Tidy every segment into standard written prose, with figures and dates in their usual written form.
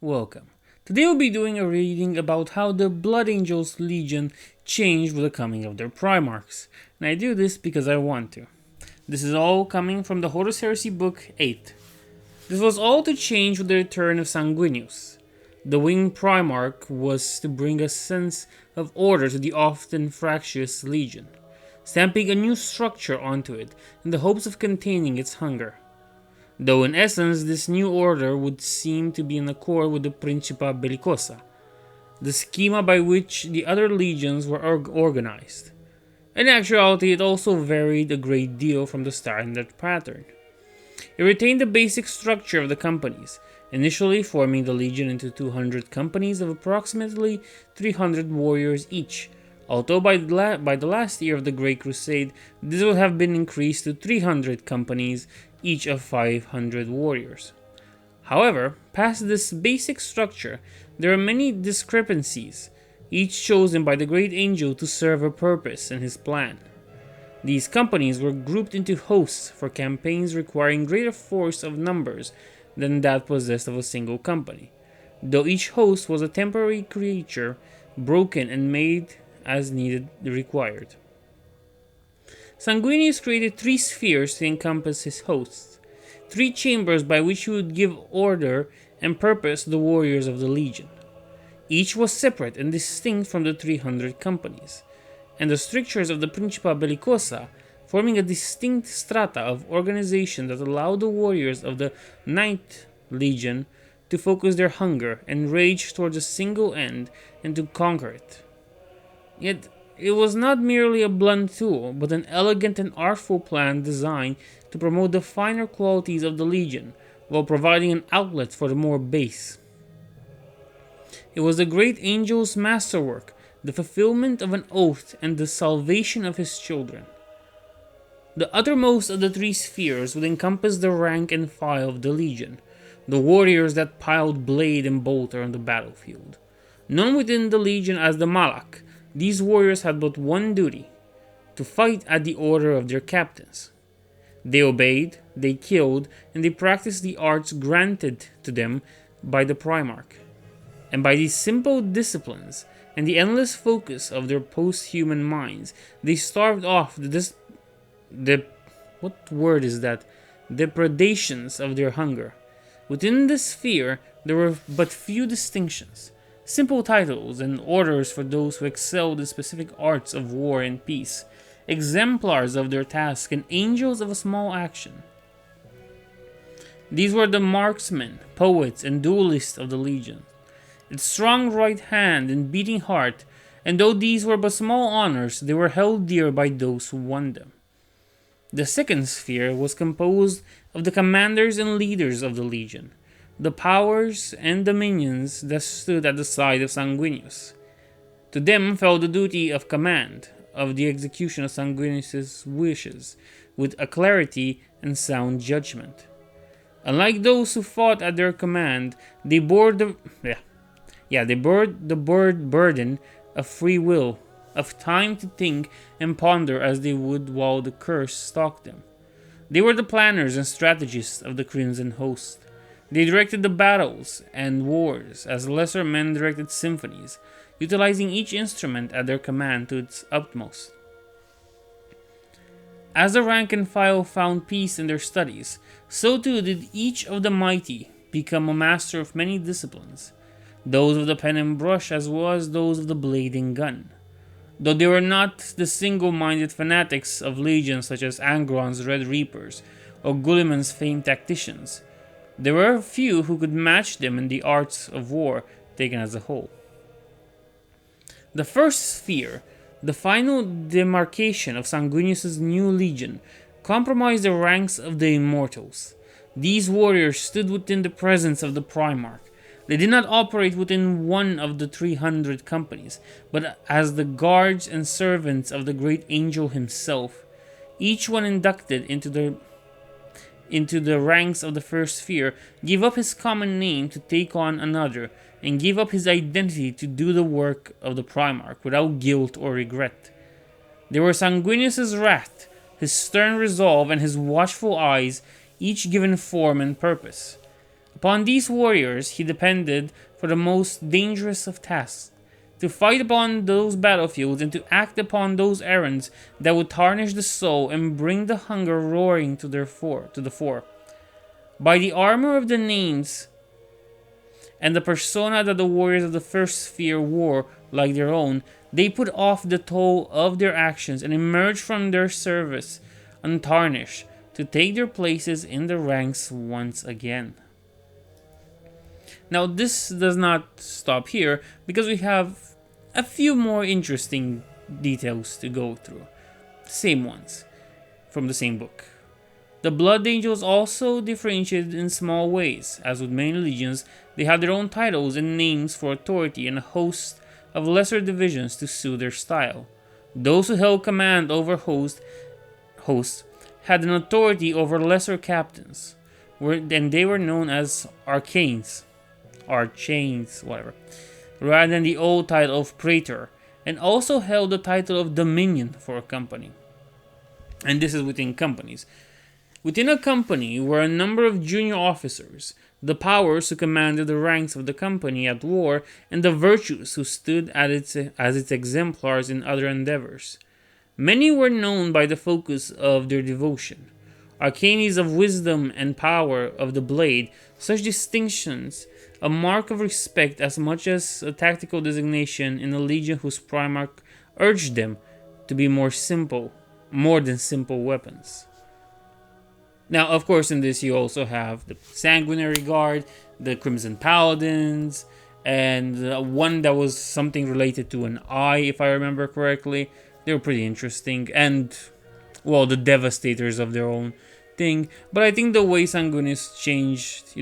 Welcome. Today we'll be doing a reading about how the Blood Angels Legion changed with the coming of their Primarchs. And I do this because I want to. This is all coming from the Horus Heresy book 8. This was all to change with the return of Sanguinius. The Winged Primarch was to bring a sense of order to the often fractious Legion, stamping a new structure onto it in the hopes of containing its hunger. Though in essence this new order would seem to be in accord with the Principia Bellicosa, the schema by which the other legions were organized. In actuality, it also varied a great deal from the standard pattern. It retained the basic structure of the companies, initially forming the legion into 200 companies of approximately 300 warriors each, although by the last year of the Great Crusade, this would have been increased to 300 companies, each of 500 warriors. However, past this basic structure, there are many discrepancies, each chosen by the Great Angel to serve a purpose in his plan. These companies were grouped into hosts for campaigns requiring greater force of numbers than that possessed of a single company, though each host was a temporary creature, broken and made as needed required. Sanguinius created 3 spheres to encompass his hosts, 3 chambers by which he would give order and purpose to the warriors of the legion. Each was separate and distinct from the 300 companies, and the strictures of the Principia Bellicosa forming a distinct strata of organization that allowed the warriors of the 9th Legion to focus their hunger and rage towards a single end and to conquer it. Yet, it was not merely a blunt tool, but an elegant and artful plan designed to promote the finer qualities of the Legion, while providing an outlet for the more base. It was the Great Angel's masterwork, the fulfillment of an oath and the salvation of his children. The uttermost of the 3 spheres would encompass the rank and file of the Legion, the warriors that piled blade and bolter on the battlefield. Known within the Legion as the Malak, these warriors had but one duty: to fight at the order of their captains. They obeyed, they killed, and they practiced the arts granted to them by the Primarch. And by these simple disciplines and the endless focus of their post-human minds, they starved off depredations of their hunger. Within this sphere, there were but few distinctions, simple titles and orders for those who excelled in specific arts of war and peace, exemplars of their task and angels of a small action. These were the marksmen, poets, and duelists of the Legion, its strong right hand and beating heart, and though these were but small honors, they were held dear by those who won them. The 2nd sphere was composed of the commanders and leaders of the Legion, the powers and dominions that stood at the side of Sanguinius. To them fell the duty of command, of the execution of Sanguinius' wishes, with a clarity and sound judgment. Unlike those who fought at their command, they bore the burden of free will, of time to think and ponder as they would while the curse stalked them. They were the planners and strategists of the Crimson Host. They directed the battles and wars as lesser men directed symphonies, utilizing each instrument at their command to its utmost. As the rank and file found peace in their studies, so too did each of the mighty become a master of many disciplines, those of the pen and brush as well as those of the blade and gun. Though they were not the single-minded fanatics of legions such as Angron's Red Reapers or Gulliman's famed tacticians, there were a few who could match them in the arts of war taken as a whole. The 1st sphere, the final demarcation of Sanguinius' new legion, comprised the ranks of the Immortals. These warriors stood within the presence of the Primarch. They did not operate within one of the 300 companies, but as the guards and servants of the Great Angel himself, each one inducted into the ranks of the 1st sphere, gave up his common name to take on another, and gave up his identity to do the work of the Primarch without guilt or regret. They were Sanguinius' wrath, his stern resolve, and his watchful eyes, each given form and purpose. Upon these warriors he depended for the most dangerous of tasks, to fight upon those battlefields and to act upon those errands that would tarnish the soul and bring the hunger roaring to the fore. By the armor of the names and the persona that the warriors of the first sphere wore like their own, they put off the toll of their actions and emerged from their service untarnished to take their places in the ranks once again. Now, this does not stop here because we have a few more interesting details to go through. Same ones from the same book. The Blood Angels also differentiated in small ways. As with many legions, they had their own titles and names for authority and a host of lesser divisions to suit their style. Those who held command over hosts had an authority over lesser captains, and they were known as arcanes, whatever, rather than the old title of praetor, and also held the title of dominion for a company. And this is within companies. Within a company were a number of junior officers, the powers who commanded the ranks of the company at war, and the virtues who stood as its exemplars in other endeavors. Many were known by the focus of their devotion. Arcanes of wisdom and power of the blade, such distinctions, a mark of respect as much as a tactical designation in a legion whose primarch urged them to be more than simple weapons. Now, of course, in this you also have the Sanguinary Guard, the Crimson Paladins, and one that was something related to an eye, if I remember correctly. They were pretty interesting, and, well, the Devastators of their own thing. But I think the way Sanguinius changed,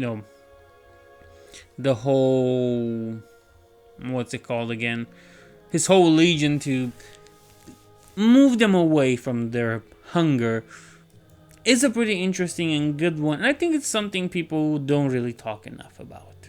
the whole, what's it called again? His whole legion to move them away from their hunger is a pretty interesting and good one. And I think it's something people don't really talk enough about.